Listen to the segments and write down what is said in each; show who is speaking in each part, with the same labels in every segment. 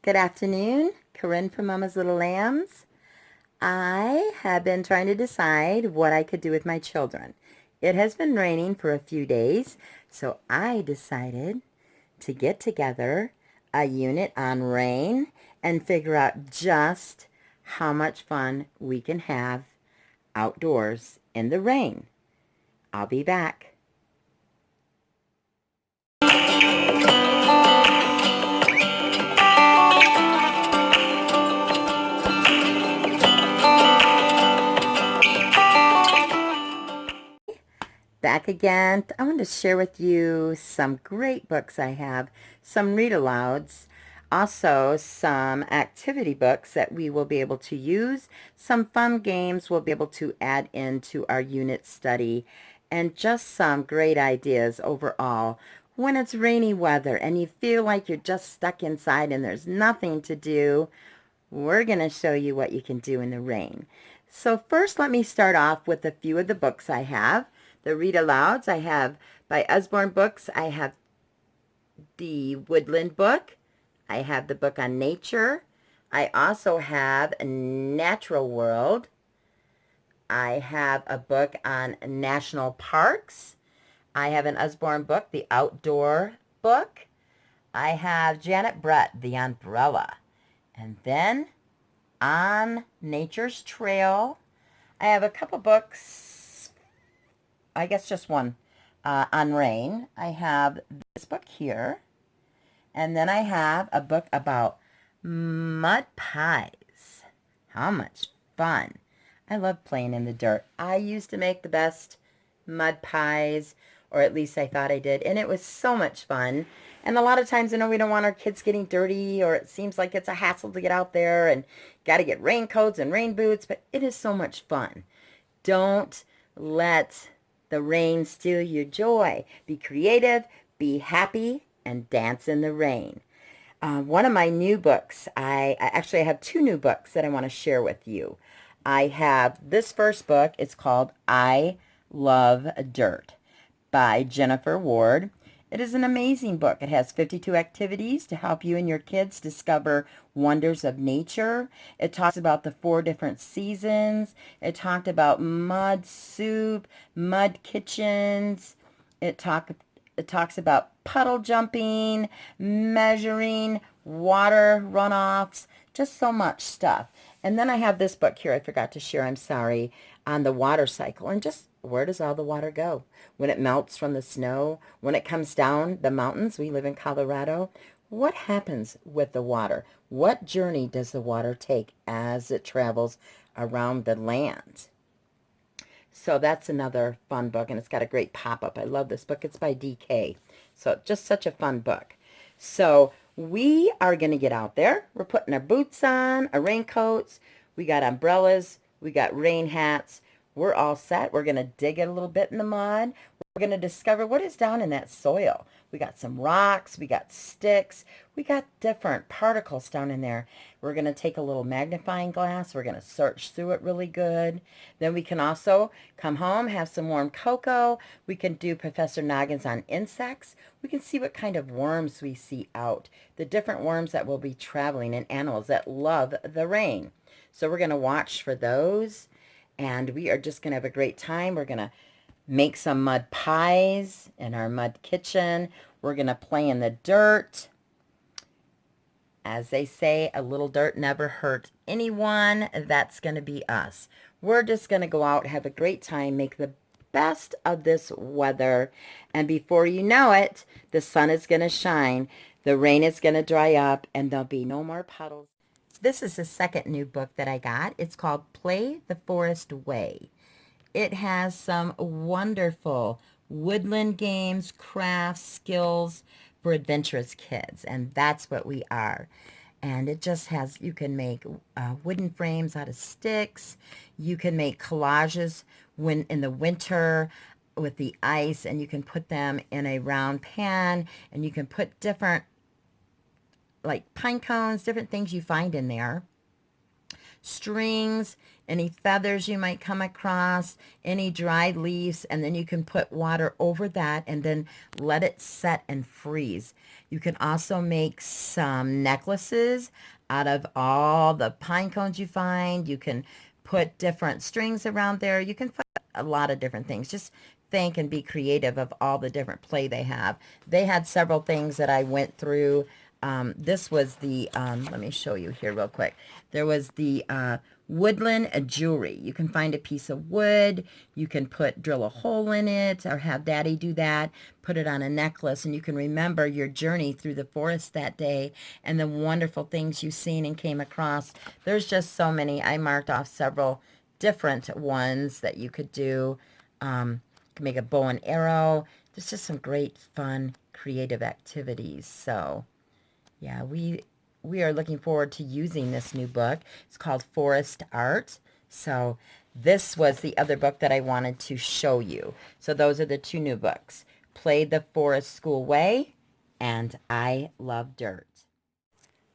Speaker 1: Good afternoon, Corinne from Mama's Little Lambs. I have been trying to decide what I could do with my children. It has been raining for a few days, so I decided to get together a unit on rain and figure out just how much fun we can have outdoors in the rain. I'll be back. Back again. I want to share with you some great books I have, some read-alouds, also some activity books that we will be able to use, some fun games we'll be able to add into our unit study, and just some great ideas overall. When it's rainy weather and you feel like you're just stuck inside and there's nothing to do, we're going to show you what you can do in the rain. So first, let me start off with a few of the books I have. The read-alouds I have by Usborne Books. I have the Woodland book. I have the book on nature. I also have a Natural World. I have a book on national parks. I have an Usborne book, the Outdoor book. I have Janet Brett, The Umbrella. And then On Nature's Trail, I have a couple books, I guess just one, on rain. I have this book here, and then I have a book about mud pies. How much fun. I love playing in the dirt. I used to make the best mud pies, or at least I thought I did, and it was so much fun. And a lot of times, we don't want our kids getting dirty, or it seems like it's a hassle to get out there and got to get raincoats and rain boots, but it is so much fun. Don't let the rain steal your joy. Be creative, be happy, and dance in the rain. One of my new books, I actually have two new books that I want to share with you. I have this first book. It's called I Love Dirt by Jennifer Ward. It is an amazing book. It has 52 activities to help you and your kids discover wonders of nature. It talks about the 4 different seasons. It talked about mud soup, mud kitchens. It talks about puddle jumping, measuring, water runoffs, just so much stuff. And then I have this book here I forgot to share, I'm sorry, on the water cycle and just where does all the water go? When it melts from the snow, when it comes down the mountains, we live in Colorado, what happens with the water? What journey does the water take as it travels around the land? So that's another fun book, and it's got a great pop-up. I love this book. It's by DK. So just such a fun book. So we are going to get out there. We're putting our boots on, our raincoats. We got umbrellas. We got rain hats. We're all set. We're going to dig it a little bit in the mud. We're going to discover what is down in that soil. We got some rocks. We got sticks. We got different particles down in there. We're going to take a little magnifying glass. We're going to search through it really good. Then we can also come home, have some warm cocoa. We can do Professor Noggins on insects. We can see what kind of worms we see out, the different worms that will be traveling and animals that love the rain. So we're going to watch for those, and we are just going to have a great time. We're going to make some mud pies in our mud kitchen. We're going to play in the dirt. As they say, a little dirt never hurt anyone. That's going to be us. We're just going to go out, have a great time, make the best of this weather. And before you know it, the sun is going to shine, the rain is going to dry up, and there'll be no more puddles. This is the second new book that I got. It's called Play the Forest Way. It has some wonderful woodland games, crafts, skills for adventurous kids, and that's what we are. And it just has, you can make wooden frames out of sticks. You can make collages when in the winter with the ice, and you can put them in a round pan, and you can put different, like pine cones, different things you find in there strings, any feathers you might come across, any dried leaves, and then you can put water over that and then let it set and freeze. You can also make some necklaces out of all the pine cones you find. You can put different strings around there. You can put a lot of different things. Just think and be creative of all the different play they have. They had several things that I went through. This was the, let me show you here real quick. There was the woodland jewelry. You can find a piece of wood. You can drill a hole in it or have Daddy do that. Put it on a necklace, and you can remember your journey through the forest that day and the wonderful things you've seen and came across. There's just so many. I marked off several different ones that you could do. You can make a bow and arrow. There's just some great fun creative activities. So yeah, we are looking forward to using this new book. It's called Forest Art. So this was the other book that I wanted to show you. So those are the two new books. Play the Forest School Way and I Love Dirt.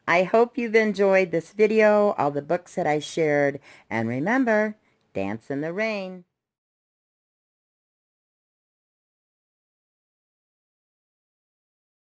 Speaker 1: I hope you've enjoyed this video, all the books that I shared, and remember, dance in the rain.